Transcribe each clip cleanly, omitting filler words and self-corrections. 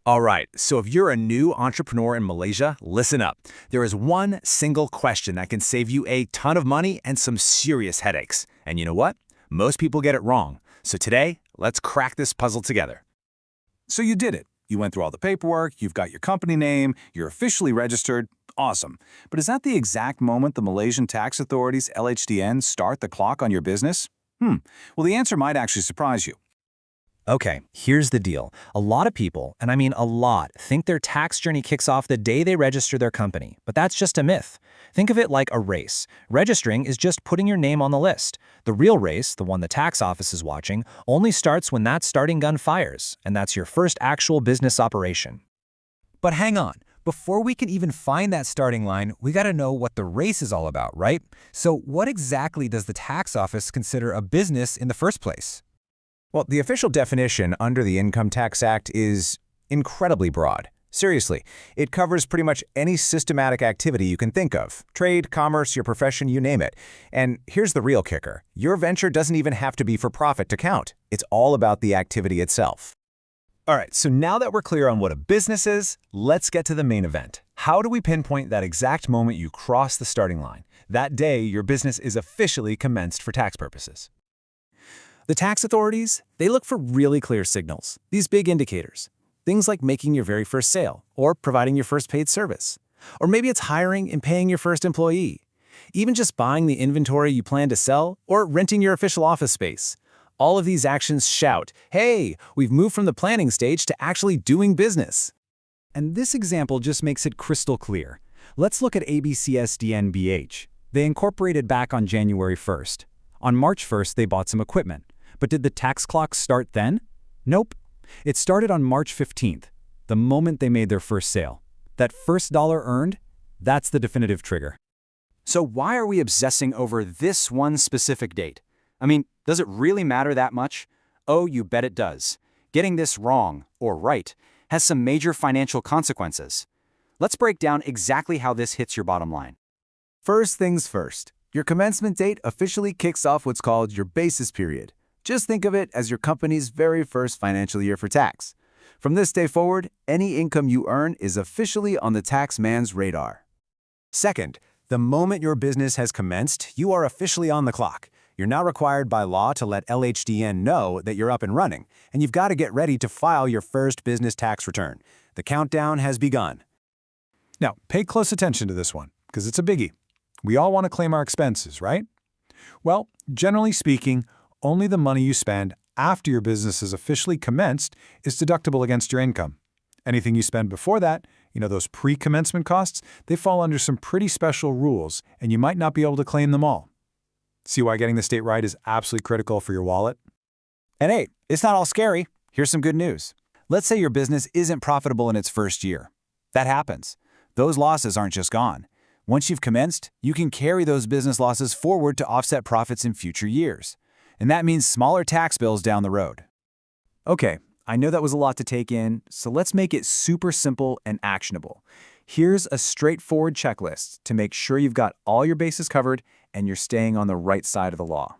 All right, so if you're a new entrepreneur in Malaysia, listen up. There is one single question that can save you a ton of money and some serious headaches. And you know what? Most people get it wrong. So today, let's crack this puzzle together. So you did it. You went through all the paperwork, you've got your company name, you're officially registered. Awesome. But is that the exact moment the Malaysian tax authorities, LHDN, start the clock on your business? Well, the answer might actually surprise you. Okay, here's the deal. A lot of people, and I mean a lot, think their tax journey kicks off the day they register their company, but that's just a myth. Think of it like a race. Registering is just putting your name on the list. The real race, the one the tax office is watching, only starts when that starting gun fires, and that's your first actual business operation. But hang on. Before we can even find that starting line, we gotta know what the race is all about, right? So what exactly does the tax office consider a business in the first place? Well, the official definition under the Income Tax Act is incredibly broad. Seriously, it covers pretty much any systematic activity you can think of. Trade, commerce, your profession, you name it. And here's the real kicker. Your venture doesn't even have to be for profit to count. It's all about the activity itself. All right, so now that we're clear on what a business is, let's get to the main event. How do we pinpoint that exact moment you cross the starting line? That day, your business is officially commenced for tax purposes. The tax authorities, they look for really clear signals, these big indicators. Things like making your very first sale, or providing your first paid service. Or maybe it's hiring and paying your first employee. Even just buying the inventory you plan to sell, or renting your official office space. All of these actions shout, hey, we've moved from the planning stage to actually doing business. And this example just makes it crystal clear. Let's look at ABCSDNBH. They incorporated back on January 1st. On March 1st, they bought some equipment. But did the tax clock start then? Nope. It started on March 15th, the moment they made their first sale. That first dollar earned, that's the definitive trigger. So why are we obsessing over this one specific date? I mean, does it really matter that much? Oh, you bet it does. Getting this wrong, or right, has some major financial consequences. Let's break down exactly how this hits your bottom line. First things first, your commencement date officially kicks off what's called your basis period. Just think of it as your company's very first financial year for tax. From this day forward, any income you earn is officially on the tax man's radar. Second, the moment your business has commenced, you are officially on the clock. You're now required by law to let LHDN know that you're up and running, and you've got to get ready to file your first business tax return. The countdown has begun. Now, pay close attention to this one, because it's a biggie. We all want to claim our expenses, right? Well, generally speaking, only the money you spend after your business is officially commenced is deductible against your income. Anything you spend before that, those pre-commencement costs, they fall under some pretty special rules, and you might not be able to claim them all. See why getting this date right is absolutely critical for your wallet? And hey, it's not all scary. Here's some good news. Let's say your business isn't profitable in its first year. That happens. Those losses aren't just gone. Once you've commenced, you can carry those business losses forward to offset profits in future years. And that means smaller tax bills down the road. Okay, I know that was a lot to take in, so let's make it super simple and actionable. Here's a straightforward checklist to make sure you've got all your bases covered and you're staying on the right side of the law.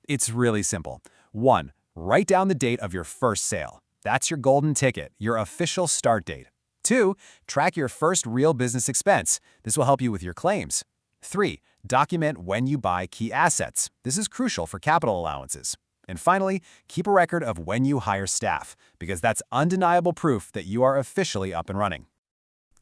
It's really simple. 1. Write down the date of your first sale. That's your golden ticket, your official start date. 2. Track your first real business expense. This will help you with your claims. 3. Document when you buy key assets. This is crucial for capital allowances. And finally, keep a record of when you hire staff, because that's undeniable proof that you are officially up and running.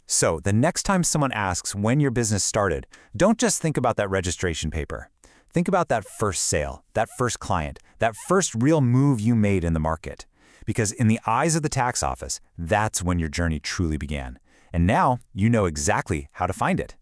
So, the next time someone asks when your business started, don't just think about that registration paper. Think about that first sale, that first client, that first real move you made in the market. Because in the eyes of the tax office, that's when your journey truly began. And now you know exactly how to find it.